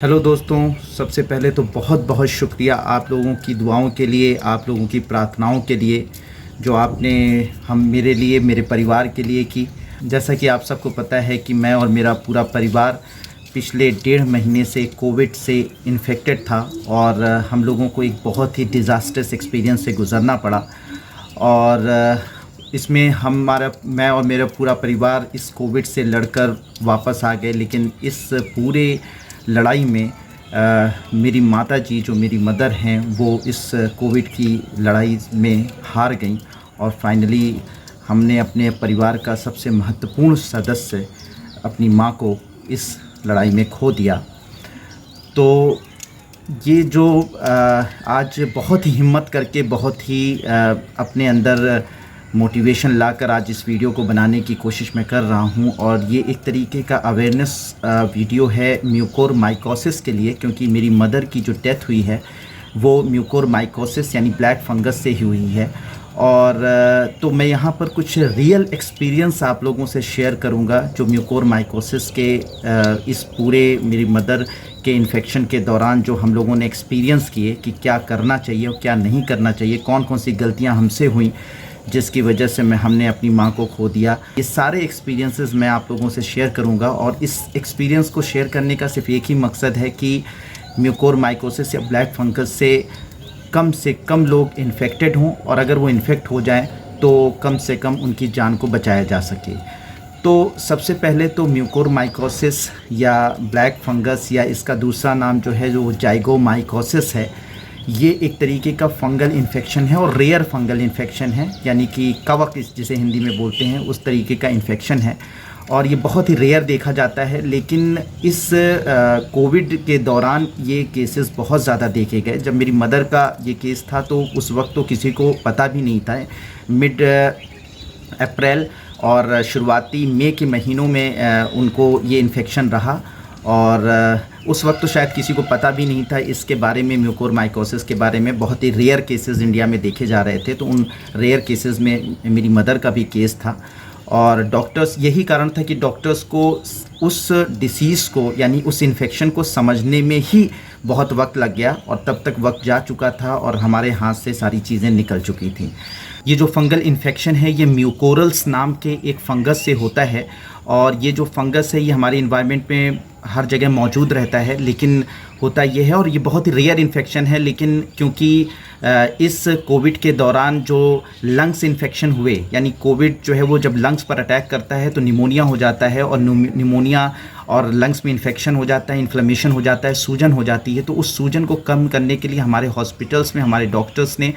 Hello दोस्तों, सबसे पहले तो बहुत बहुत शुक्रिया आप लोगों की दुआओं के लिए, आप लोगों की प्रार्थनाओं के लिए जो आपने हम मेरे लिए, मेरे परिवार के लिए की। जैसा कि आप सबको पता है कि मैं और मेरा पूरा परिवार पिछले 1.5 महीने से कोविड से इन्फेक्टेड था और हम लोगों को एक बहुत ही डिज़ास्टर्स एक्सपीरियंस से गुज़रना पड़ा। और इसमें मैं और मेरा पूरा परिवार इस कोविड से लड़कर वापस आ गए। लेकिन इस पूरे लड़ाई में मेरी माताजी, जो मेरी मदर हैं, वो इस कोविड की लड़ाई में हार गईं और फाइनली हमने अपने परिवार का सबसे महत्वपूर्ण सदस्य, अपनी माँ को इस लड़ाई में खो दिया। तो ये जो आज बहुत ही हिम्मत करके, बहुत ही अपने अंदर मोटिवेशन लाकर आज इस वीडियो को बनाने की कोशिश मैं कर रहा हूँ। और ये एक तरीके का अवेयरनेस वीडियो है म्यूकोरमाइकोसिस के लिए, क्योंकि मेरी मदर की जो डेथ हुई है वो म्यूकोरमाइकोसिस यानी ब्लैक फंगस से ही हुई है। और तो मैं यहाँ पर कुछ रियल एक्सपीरियंस आप लोगों से शेयर करूँगा जो म्यूकोरमाइकोसिस के इस पूरे मेरी मदर के इन्फेक्शन के दौरान जो हम लोगों ने एक्सपीरियंस किए कि क्या करना चाहिए और क्या नहीं करना चाहिए, कौन कौन सी गलतियाँ हमसे हुई जिसकी वजह से हमने अपनी माँ को खो दिया। ये सारे एक्सपीरियंसेस मैं आप लोगों से शेयर करूँगा। और इस एक्सपीरियंस को शेयर करने का सिर्फ एक ही मकसद है कि म्यूकोरमाइकोसिस या ब्लैक फंगस से कम लोग इन्फेक्टेड हों, और अगर वो इन्फेक्ट हो जाएं तो कम से कम उनकी जान को बचाया जा सके। तो सबसे पहले तो म्यूकोरमाइकोसिस या ब्लैक फंगस, या इसका दूसरा नाम जो है जो जाइगोमाइकोसिस है, ये एक तरीके का फंगल इन्फेक्शन है और रेयर फंगल इन्फेक्शन है, यानी कि कवक जिसे हिंदी में बोलते हैं, उस तरीके का इन्फेक्शन है। और ये बहुत ही रेयर देखा जाता है। लेकिन इस कोविड के दौरान ये केसेस बहुत ज़्यादा देखे गए। जब मेरी मदर का ये केस था तो उस वक्त तो किसी को पता भी नहीं था। मिड अप्रैल और शुरुआती मई के महीनों में उनको ये इन्फेक्शन रहा। और उस वक्त तो शायद किसी को पता भी नहीं था इसके बारे में, म्यूकोरमाइकोसिस के बारे में। बहुत ही रेयर केसेस इंडिया में देखे जा रहे थे। तो उन रेयर केसेस में मेरी मदर का भी केस था। और डॉक्टर्स, यही कारण था कि डॉक्टर्स को उस डिसीज़ को, यानी उस इन्फेक्शन को समझने में ही बहुत वक्त लग गया। और तब तक वक्त जा चुका था और हमारे हाथ से सारी चीज़ें निकल चुकी थी। ये जो फंगल इन्फेक्शन है ये म्यूकोरल्स नाम के एक फंगस से होता है। और ये जो फंगस है ये हमारे इन्वायरमेंट में हर जगह मौजूद रहता है। लेकिन होता ये है, और ये बहुत ही रेयर इन्फेक्शन है, लेकिन क्योंकि इस कोविड के दौरान जो लंग्स इन्फेक्शन हुए, यानी कोविड जो है वो जब लंग्स पर अटैक करता है तो निमोनिया हो जाता है। और निमोनिया और लंग्स में इन्फेक्शन हो जाता है, इन्फ्लेमेशन हो जाता है, सूजन हो जाती है। तो उस सूजन को कम करने के लिए हमारे हॉस्पिटल्स में हमारे डॉक्टर्स ने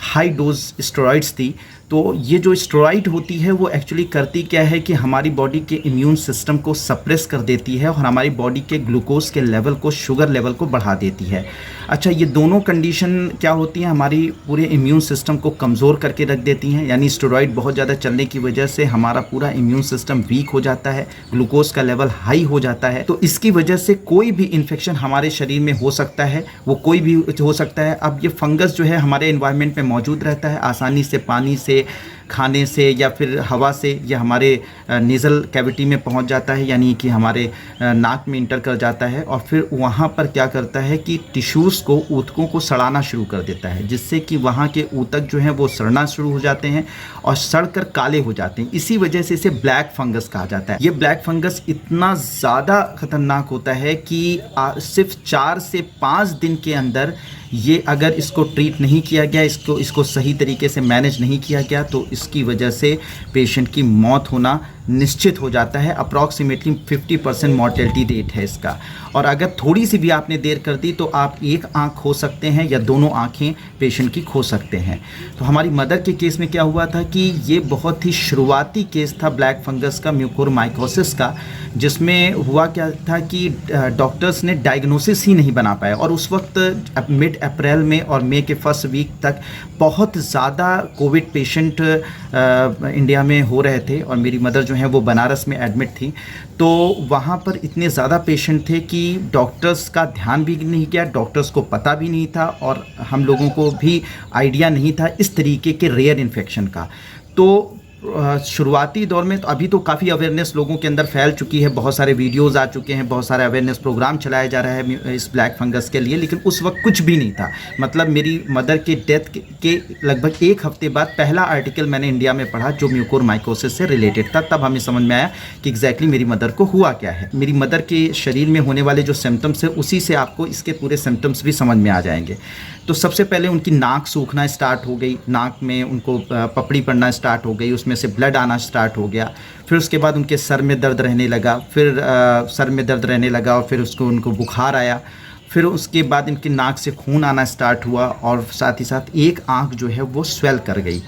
हाई डोज स्टेरॉइड्स दी। तो ये जो स्टेरॉइड होती है वो एक्चुअली करती क्या है कि हमारी बॉडी के इम्यून सिस्टम को सप्रेस कर देती है और हमारी बॉडी के ग्लूकोज के लेवल को, शुगर लेवल को बढ़ा देती है। अच्छा, ये दोनों कंडीशन क्या होती हैं, हमारी पूरे इम्यून सिस्टम को कमज़ोर करके रख देती हैं। यानी स्टेरॉइड बहुत ज़्यादा चलने की वजह से हमारा पूरा इम्यून सिस्टम वीक हो जाता है, ग्लूकोज का लेवल हाई हो जाता है। तो इसकी वजह से कोई भी इन्फेक्शन हमारे शरीर में हो सकता है, वो कोई भी हो सकता है। अब ये फंगस जो है हमारे एनवायरनमेंट में मौजूद रहता है आसानी से, पानी से, खाने से या फिर हवा से, या हमारे नेज़ल कैविटी में पहुंच जाता है, यानी कि हमारे नाक में इंटर कर जाता है। और फिर वहां पर क्या करता है कि टिश्यूज़ को, ऊतकों को सड़ाना शुरू कर देता है, जिससे कि वहां के ऊतक जो हैं वो सड़ना शुरू हो जाते हैं और सड़कर काले हो जाते हैं। इसी वजह से इसे ब्लैक फंगस कहा जाता है। ये ब्लैक फंगस इतना ज़्यादा ख़तरनाक होता है कि सिर्फ 4 से 5 दिन के अंदर ये, अगर इसको ट्रीट नहीं किया गया, इसको सही तरीके से मैनेज नहीं किया गया, तो इसकी वजह से पेशेंट की मौत होना निश्चित हो जाता है। अप्रॉक्सीमेटली 50% मॉर्टेलिटी रेट है इसका। और अगर थोड़ी सी भी आपने देर कर दी तो आप एक आंख खो सकते हैं या दोनों आंखें पेशेंट की खो सकते हैं। तो हमारी मदर के केस में क्या हुआ था कि ये बहुत ही शुरुआती केस था ब्लैक फंगस का, म्यूकोरमाइकोसिस का, जिसमें हुआ क्या था कि डॉक्टर्स ने डायग्नोसिस ही नहीं बना पाया। और उस वक्त मिड अप्रैल में और मई के फर्स्ट वीक तक बहुत ज़्यादा कोविड पेशेंट इंडिया में हो रहे थे। और मेरी मदर जो हैं वो बनारस में एडमिट थी। तो वहाँ पर इतने ज़्यादा पेशेंट थे कि डॉक्टर्स का ध्यान भी नहीं किया, डॉक्टर्स को पता भी नहीं था और हम लोगों को भी आइडिया नहीं था इस तरीके के रेयर इन्फेक्शन का। तो शुरुआती दौर में तो अभी तो काफ़ी अवेयरनेस लोगों के अंदर फैल चुकी है, बहुत सारे वीडियोज़ आ चुके हैं, बहुत सारे अवेयरनेस प्रोग्राम चलाया जा रहा है इस ब्लैक फंगस के लिए, लेकिन उस वक्त कुछ भी नहीं था। मतलब मेरी मदर के डेथ के लगभग 1 हफ्ते बाद पहला आर्टिकल मैंने इंडिया में पढ़ा जो म्यूकोरमाइकोसिस से रिलेटेड था, तब हमें समझ में आया कि एग्जैक्टली मेरी मदर को हुआ क्या है। मेरी मदर के शरीर में होने वाले जो सिम्टम्स है उसी से आपको इसके पूरे सिम्टम्स भी समझ में आ जाएंगे। तो सबसे पहले उनकी नाक सूखना स्टार्ट हो गई, नाक में उनको पपड़ी पड़ना स्टार्ट हो गई, उसमें से ब्लड आना स्टार्ट हो गया। फिर उसके बाद उनके सर में दर्द रहने लगा, फिर सर में दर्द रहने लगा और फिर उनको बुखार आया। फिर उसके बाद इनकी नाक से खून आना स्टार्ट हुआ और साथ ही साथ एक आँख जो है वो स्वेल कर गई,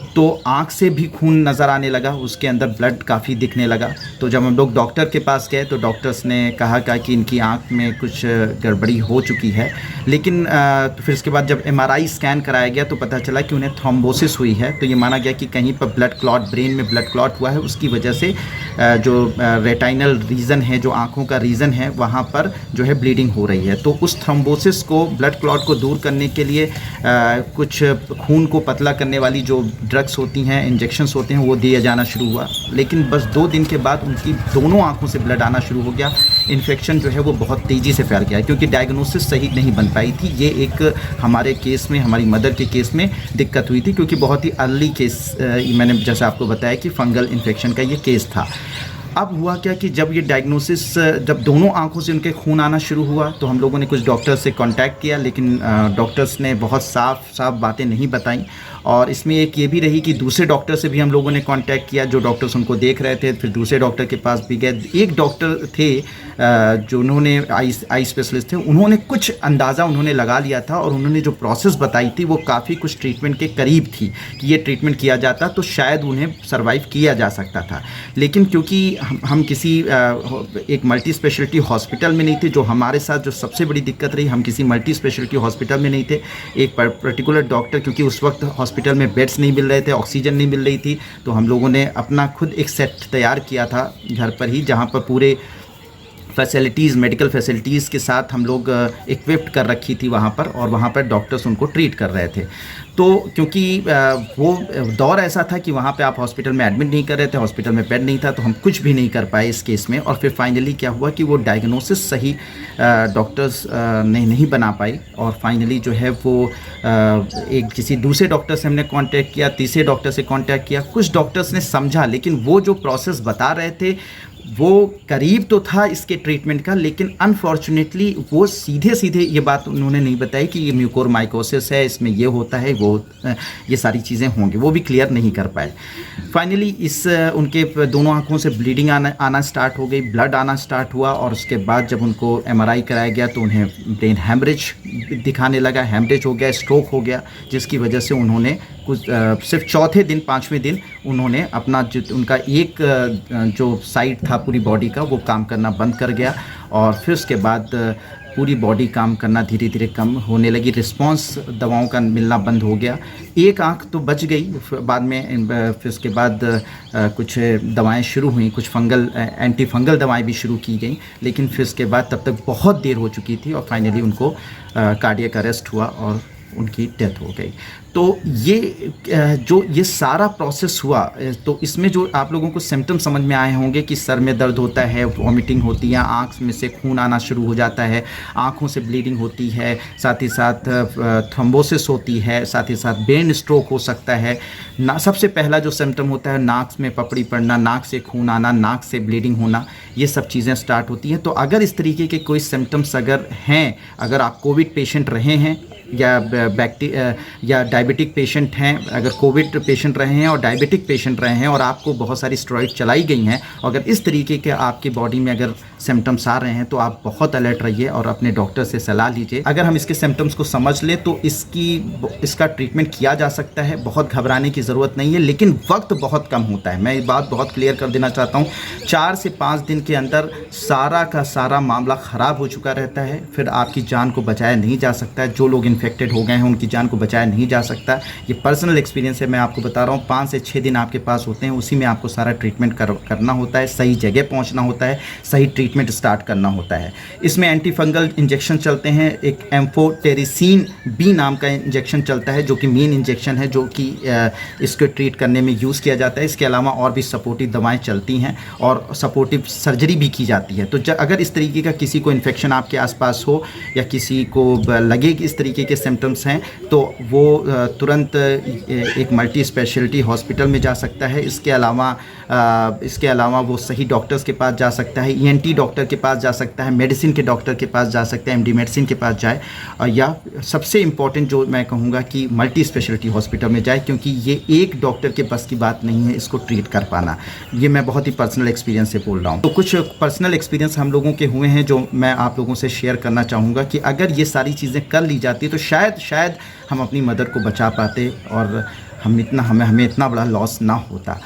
तो आँख से भी खून नज़र आने लगा, उसके अंदर ब्लड काफ़ी दिखने लगा। तो जब हम लोग डॉक्टर के पास गए तो डॉक्टर्स ने कहा कि इनकी आँख में कुछ गड़बड़ी हो चुकी है। लेकिन तो फिर उसके बाद जब MRI स्कैन कराया गया तो पता चला कि उन्हें थ्रोम्बोसिस हुई है। तो ये माना गया कि कहीं पर ब्लड क्लॉट, ब्रेन में ब्लड क्लॉट हुआ है, उसकी वजह से जो रेटाइनल रीजन है, जो आँखों का रीजन है, वहाँ पर जो है ब्लीडिंग हो रही है। तो उस थ्रोम्बोसिस को, ब्लड क्लॉट को दूर करने के लिए कुछ खून को पतला करने वाली जो ड्रग्स होती हैं, इंजेक्शंस होते हैं, वो दिया जाना शुरू हुआ। लेकिन बस 2 दिन के बाद उनकी दोनों आंखों से ब्लड आना शुरू हो गया। इन्फेक्शन जो है वो बहुत तेज़ी से फैल गया क्योंकि डायग्नोसिस सही नहीं बन पाई थी। ये एक हमारे केस में, हमारी मदर के केस में दिक्कत हुई थी क्योंकि बहुत ही अर्ली केस, मैंने जैसे आपको बताया कि फंगल इन्फेक्शन का ये केस था। अब हुआ क्या कि जब ये डायग्नोसिस, जब दोनों आंखों से उनके खून आना शुरू हुआ तो हम लोगों ने कुछ डॉक्टर्स से कांटेक्ट किया, लेकिन डॉक्टर्स ने बहुत साफ बातें नहीं बताई। और इसमें एक ये भी रही कि दूसरे डॉक्टर से भी हम लोगों ने कांटेक्ट किया, जो डॉक्टर्स उनको देख रहे थे। फिर दूसरे डॉक्टर के पास भी गए। एक डॉक्टर थे जो उन्होंने आई स्पेशलिस्ट थे, उन्होंने कुछ अंदाज़ा उन्होंने लगा लिया था और उन्होंने जो प्रोसेस बताई थी वो काफ़ी कुछ ट्रीटमेंट के करीब थी कि ये ट्रीटमेंट किया जाता तो शायद उन्हें सर्वाइव किया जा सकता था। लेकिन क्योंकि हम किसी एक मल्टी स्पेशलिटी हॉस्पिटल में नहीं थे, जो हमारे साथ जो सबसे बड़ी दिक्कत रही, हम किसी मल्टी स्पेशलिटी हॉस्पिटल में नहीं थे। एक पर्टिकुलर डॉक्टर, क्योंकि उस वक्त हॉस्पिटल में बेड्स नहीं मिल रहे थे, ऑक्सीजन नहीं मिल रही थी, तो हम लोगों ने अपना खुद एक सेट तैयार किया था घर पर ही, जहाँ पर पूरे फैसिलिटीज़, मेडिकल फैसिलिटीज़ के साथ हम लोग इक्विप्ड कर रखी थी वहाँ पर, और वहाँ पर डॉक्टर्स उनको ट्रीट कर रहे थे। तो क्योंकि वो दौर ऐसा था कि वहाँ पे आप हॉस्पिटल में एडमिट नहीं कर रहे थे, हॉस्पिटल में बेड नहीं था, तो हम कुछ भी नहीं कर पाए इस केस में। और फिर फाइनली क्या हुआ कि वो डायग्नोसिस सही डॉक्टर्स ने नहीं बना पाई, और फाइनली जो है वो एक किसी दूसरे डॉक्टर से हमने कांटेक्ट किया, तीसरे डॉक्टर से कांटेक्ट किया। कुछ डॉक्टर्स ने समझा, लेकिन वो जो प्रोसेस बता रहे थे वो करीब तो था इसके ट्रीटमेंट का, लेकिन अनफॉर्चुनेटली वो सीधे ये बात उन्होंने नहीं बताई कि ये म्यूकोरमाइकोसिस है, इसमें ये होता है, वो ये सारी चीज़ें होंगी, वो भी क्लियर नहीं कर पाए। फाइनली उनके दोनों आँखों से ब्लीडिंग आना स्टार्ट हो गई, ब्लड आना स्टार्ट हुआ, और उसके बाद जब उनको MRI कराया गया तो उन्हें ब्रेन हैमरेज दिखाने लगा, हैमरेज हो गया, स्ट्रोक हो गया, जिसकी वजह से उन्होंने कुछ सिर्फ चौथे दिन, 5वें दिन उन्होंने अपना उनका एक जो साइड था पूरी बॉडी का, वो काम करना बंद कर गया। और फिर उसके बाद पूरी बॉडी काम करना धीरे धीरे कम होने लगी, रिस्पांस दवाओं का मिलना बंद हो गया। एक आंख तो बच गई बाद में, फिर उसके बाद कुछ दवाएं शुरू हुई, कुछ एंटी फंगल दवाएं भी शुरू की गई, लेकिन फिर उसके बाद तब तक बहुत देर हो चुकी थी और फाइनली उनको कार्डियक अरेस्ट हुआ और उनकी डेथ हो गई। तो ये सारा प्रोसेस हुआ, तो इसमें जो आप लोगों को सिम्टम समझ में आए होंगे कि सर में दर्द होता है, वॉमिटिंग होती है, आँख में से खून आना शुरू हो जाता है, आँखों से ब्लीडिंग होती है, साथ ही साथ थ्रोम्बोसिस होती है, साथ ही साथ ब्रेन स्ट्रोक हो सकता है ना। सबसे पहला जो सिम्टम होता है नाक में पपड़ी पड़ना, नाक से खून आना, नाक से ब्लीडिंग होना, ये सब चीज़ें स्टार्ट होती हैं। तो अगर इस तरीके के कोई सिम्टम्स अगर हैं, अगर आप कोविड पेशेंट रहे हैं या डायबिटिक पेशेंट हैं, अगर कोविड पेशेंट रहे हैं और डायबिटिक पेशेंट रहे हैं और आपको बहुत सारी स्टेरॉइड चलाई गई हैं, अगर इस तरीके के आपकी बॉडी में अगर सिम्टम्स आ रहे हैं तो आप बहुत अलर्ट रहिए और अपने डॉक्टर से सलाह लीजिए। अगर हम इसके सिम्टम्स को समझ लें तो इसका ट्रीटमेंट किया जा सकता है, बहुत घबराने की ज़रूरत नहीं है, लेकिन वक्त बहुत कम होता है। मैं ये बात बहुत क्लियर कर देना चाहता हूँ, 4 से 5 दिन के अंदर सारा का सारा मामला ख़राब हो चुका रहता है, फिर आपकी जान को बचाया नहीं जा सकता है। जो लोग इन्फेक्टेड हो गए हैं उनकी जान को बचाया नहीं जा सकता। ये पर्सनल एक्सपीरियंस है, मैं आपको बता रहा हूँ। 5 से 6 दिन आपके पास होते हैं, उसी में आपको सारा ट्रीटमेंट करना होता है, सही जगह पहुँचना होता है, सही ट्रीटमेंट स्टार्ट करना होता है। इसमें एंटी फंगल इंजेक्शन चलते हैं, एक एम्फोटेरिसिन बी नाम का इंजेक्शन चलता है जो कि मेन इंजेक्शन है जो कि इसको ट्रीट करने में यूज़ किया जाता है। इसके अलावा और भी सपोर्टिव दवाएं चलती हैं और सपोर्टिव सर्जरी भी की जाती है। तो अगर इस तरीके का किसी को इन्फेक्शन आपके आसपास हो या किसी को लगे कि इस तरीके के सिम्टम्स हैं तो वो तुरंत एक मल्टी स्पेशलिटी हॉस्पिटल में जा सकता है। इसके अलावा वो सही डॉक्टर्स के पास जा सकता है, ENT डॉक्टर के पास जा सकता है, मेडिसिन के डॉक्टर के पास जा सकता है, MD मेडिसिन के पास जाए, या सबसे इम्पॉर्टेंट जो मैं कहूँगा कि मल्टी स्पेशलिटी हॉस्पिटल में जाए, क्योंकि ये एक डॉक्टर के बस की बात नहीं है इसको ट्रीट कर पाना। ये मैं बहुत ही पर्सनल एक्सपीरियंस से बोल रहा हूँ। तो कुछ पर्सनल एक्सपीरियंस हम लोगों के हुए हैं जो मैं आप लोगों से शेयर करना चाहूँगा कि अगर ये सारी चीज़ें कर ली जाती तो शायद हम अपनी मदर को बचा पाते और हमें इतना बड़ा लॉस ना होता।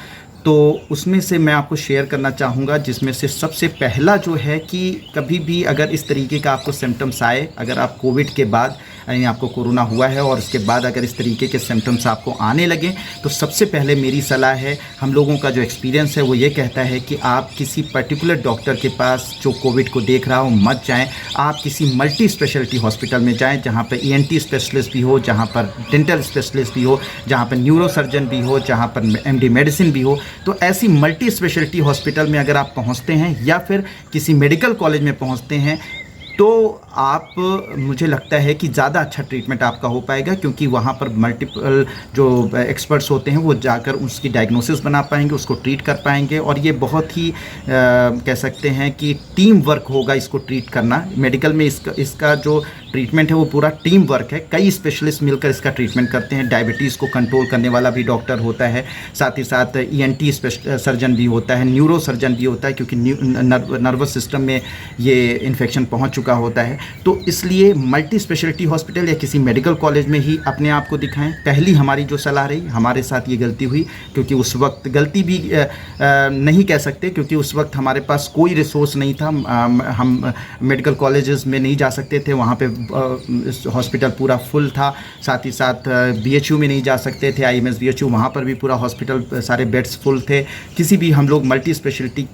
तो उसमें से मैं आपको शेयर करना चाहूँगा, जिसमें से सबसे पहला जो है कि कभी भी अगर इस तरीके का आपको सिम्टम्स आए, अगर आप कोविड के बाद यानी आपको कोरोना हुआ है और उसके बाद अगर इस तरीके के सिम्टम्स आपको आने लगे तो सबसे पहले मेरी सलाह है, हम लोगों का जो एक्सपीरियंस है वो ये कहता है कि आप किसी पर्टिकुलर डॉक्टर के पास जो कोविड को देख रहा हो मत जाएं। आप किसी मल्टी स्पेशलिटी हॉस्पिटल में जाएं जहां पर ENT स्पेशलिस्ट भी हो, जहां पर डेंटल स्पेशलिस्ट भी हो, जहां पर न्यूरो सर्जन भी हो, जहां पर MD मेडिसिन भी हो। तो ऐसी मल्टी स्पेशलिटी हॉस्पिटल में अगर आप पहुँचते हैं या फिर किसी मेडिकल कॉलेज में पहुँचते हैं तो आप, मुझे लगता है कि ज़्यादा अच्छा ट्रीटमेंट आपका हो पाएगा, क्योंकि वहाँ पर मल्टीपल जो एक्सपर्ट्स होते हैं वो जाकर उसकी डायग्नोसिस बना पाएंगे, उसको ट्रीट कर पाएंगे। और ये बहुत ही कह सकते हैं कि टीम वर्क होगा इसको ट्रीट करना। मेडिकल में इसका जो ट्रीटमेंट है वो पूरा टीम वर्क है, कई स्पेशलिस्ट मिलकर इसका ट्रीटमेंट करते हैं। डायबिटीज़ को कंट्रोल करने वाला भी डॉक्टर होता है, साथ ही साथ ENT सर्जन भी होता है, न्यूरो सर्जन भी होता है, क्योंकि नर्वस सिस्टम में ये इन्फेक्शन पहुंच चुका होता है। तो इसलिए मल्टी स्पेशलिटी हॉस्पिटल या किसी मेडिकल कॉलेज में ही अपने आप को दिखाएं। पहली हमारी जो सलाह रही, हमारे साथ ये गलती हुई, क्योंकि उस वक्त गलती भी नहीं कह सकते, क्योंकि उस वक्त हमारे पास कोई रिसोर्स नहीं था। हम मेडिकल कॉलेजेस में नहीं जा सकते थे, वहाँ पे हॉस्पिटल पूरा फुल था। साथ ही साथ BHU में नहीं जा सकते थे, IMS BHU, वहाँ पर भी पूरा हॉस्पिटल सारे बेड्स फुल थे। किसी भी हम लोग मल्टी स्पेशलिटी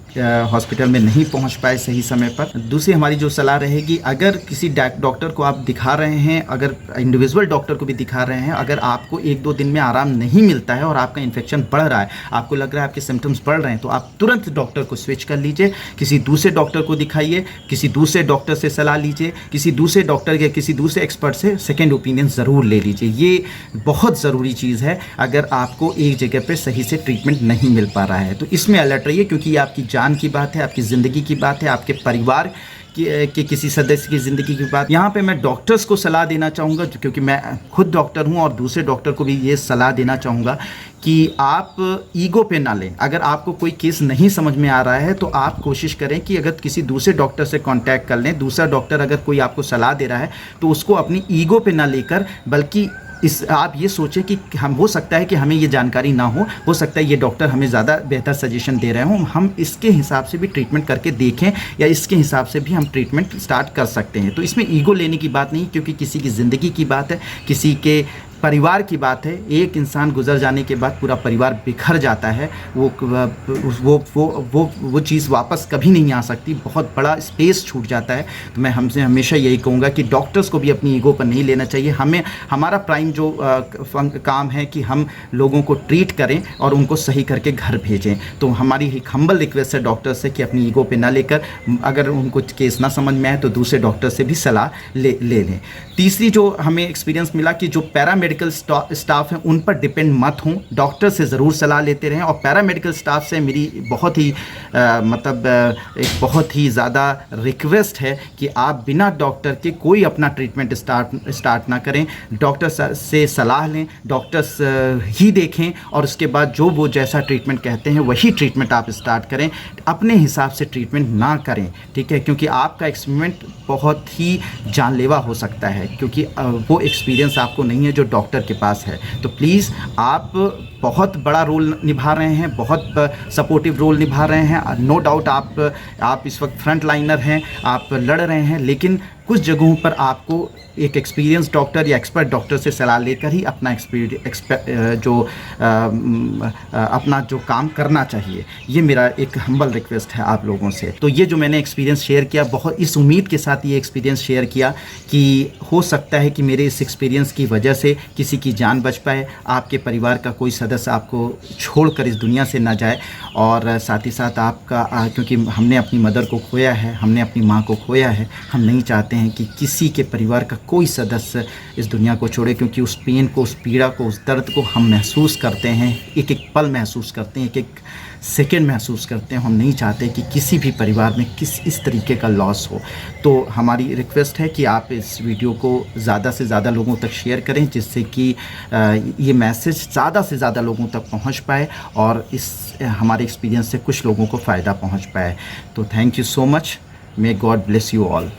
हॉस्पिटल में नहीं पहुँच पाए सही समय पर। दूसरी हमारी जो सलाह रहेगी, अगर किसी डॉक्टर को आप दिखा रहे हैं, अगर इंडिविजुअल डॉक्टर को भी दिखा रहे हैं, अगर आपको 1-2 दिन में आराम नहीं मिलता है और आपका इन्फेक्शन बढ़ रहा है, आपको लग रहा है आपके सिम्टम्स बढ़ रहे हैं, तो आप तुरंत डॉक्टर को स्विच कर लीजिए, किसी दूसरे डॉक्टर को दिखाइए, किसी दूसरे डॉक्टर से सलाह लीजिए, किसी दूसरे डॉक्टर या किसी दूसरे एक्सपर्ट से सेकेंड ओपिनियन ज़रूर ले लीजिए। ये बहुत ज़रूरी चीज़ है अगर आपको एक जगह पे सही से ट्रीटमेंट नहीं मिल पा रहा है। तो इसमें अलर्ट रहिए, क्योंकि ये आपकी जान की बात है, आपकी ज़िंदगी की बात है, आपके परिवार के किसी सदस्य की ज़िंदगी की बात। यहाँ पे मैं डॉक्टर्स को सलाह देना चाहूँगा, क्योंकि मैं खुद डॉक्टर हूँ, और दूसरे डॉक्टर को भी ये सलाह देना चाहूँगा कि आप ईगो पे ना लें। अगर आपको कोई केस नहीं समझ में आ रहा है तो आप कोशिश करें कि अगर किसी दूसरे डॉक्टर से कांटेक्ट कर लें। दूसरा डॉक्टर अगर कोई आपको सलाह दे रहा है तो उसको अपनी ईगो पे ना लेकर, बल्कि आप ये सोचें कि हम, हो सकता है कि हमें ये जानकारी ना हो सकता है ये डॉक्टर हमें ज़्यादा बेहतर सजेशन दे रहे हों, हम इसके हिसाब से भी ट्रीटमेंट करके देखें, या इसके हिसाब से भी हम ट्रीटमेंट स्टार्ट कर सकते हैं। तो इसमें ईगो लेने की बात नहीं, क्योंकि किसी की ज़िंदगी की बात है, किसी के परिवार की बात है। एक इंसान गुजर जाने के बाद पूरा परिवार बिखर जाता है, वो चीज़ वापस कभी नहीं आ सकती, बहुत बड़ा स्पेस छूट जाता है। तो मैं हमसे हमेशा यही कहूँगा कि डॉक्टर्स को भी अपनी ईगो पर नहीं लेना चाहिए। हमारा प्राइम जो काम है कि हम लोगों को ट्रीट करें और उनको सही करके घर भेजें। तो हमारी एक हम्बल रिक्वेस्ट है डॉक्टर से कि अपनी ईगो पे ना लेकर, अगर उनको केस ना समझ में आए तो दूसरे डॉक्टर से भी सलाह ले लें। तीसरी जो हमें एक्सपीरियंस मिला कि जो पैरामेडिकल स्टाफ हैं उन पर डिपेंड मत हों, डॉक्टर से ज़रूर सलाह लेते रहें। और पैरामेडिकल स्टाफ से मेरी बहुत ही एक बहुत ही ज़्यादा रिक्वेस्ट है कि आप बिना डॉक्टर के कोई अपना ट्रीटमेंट स्टार्ट ना करें। डॉक्टर से सलाह लें, डॉक्टर्स ही देखें, और उसके बाद जो वो जैसा ट्रीटमेंट कहते हैं वही ट्रीटमेंट आप स्टार्ट करें। अपने हिसाब से ट्रीटमेंट ना करें, ठीक है, क्योंकि आपका एक्सपेरिमेंट बहुत ही जानलेवा हो सकता है, क्योंकि वो एक्सपीरियंस आपको नहीं है जो डॉक्टर के पास है। तो प्लीज़, आप बहुत बड़ा रोल निभा रहे हैं, बहुत सपोर्टिव रोल निभा रहे हैं। नो डाउट आप इस वक्त फ्रंट लाइनर हैं, आप लड़ रहे हैं, लेकिन कुछ जगहों पर आपको एक एक्सपीरियंस डॉक्टर या एक्सपर्ट डॉक्टर से सलाह लेकर ही अपना अपना जो काम करना चाहिए। ये मेरा एक हम्बल रिक्वेस्ट है आप लोगों से। तो ये जो मैंने एक्सपीरियंस शेयर किया, बहुत इस उम्मीद के साथ ये एक्सपीरियंस शेयर किया कि हो सकता है कि मेरे इस एक्सपीरियंस की वजह से किसी की जान बच पाए, आपके परिवार का कोई सदस्य आपको छोड़कर इस दुनिया से ना जाए। और साथ ही साथ आपका क्योंकि हमने अपनी मदर को खोया है, हमने अपनी माँ को खोया है, हम नहीं चाहते हैं कि किसी के परिवार का कोई सदस्य इस दुनिया को छोड़े, क्योंकि उस पेन को, उस पीड़ा को, उस दर्द को हम महसूस करते हैं, एक एक पल महसूस करते हैं, एक एक सेकंड महसूस करते हैं। हम नहीं चाहते कि किसी भी परिवार में इस तरीके का लॉस हो। तो हमारी रिक्वेस्ट है कि आप इस वीडियो को ज़्यादा से ज़्यादा लोगों तक शेयर करें, जिससे कि ये मैसेज ज़्यादा से ज़्यादा लोगों तक पहुंच पाए और इस हमारे एक्सपीरियंस से कुछ लोगों को फ़ायदा पहुंच पाए। तो thank you so much. May God bless you all.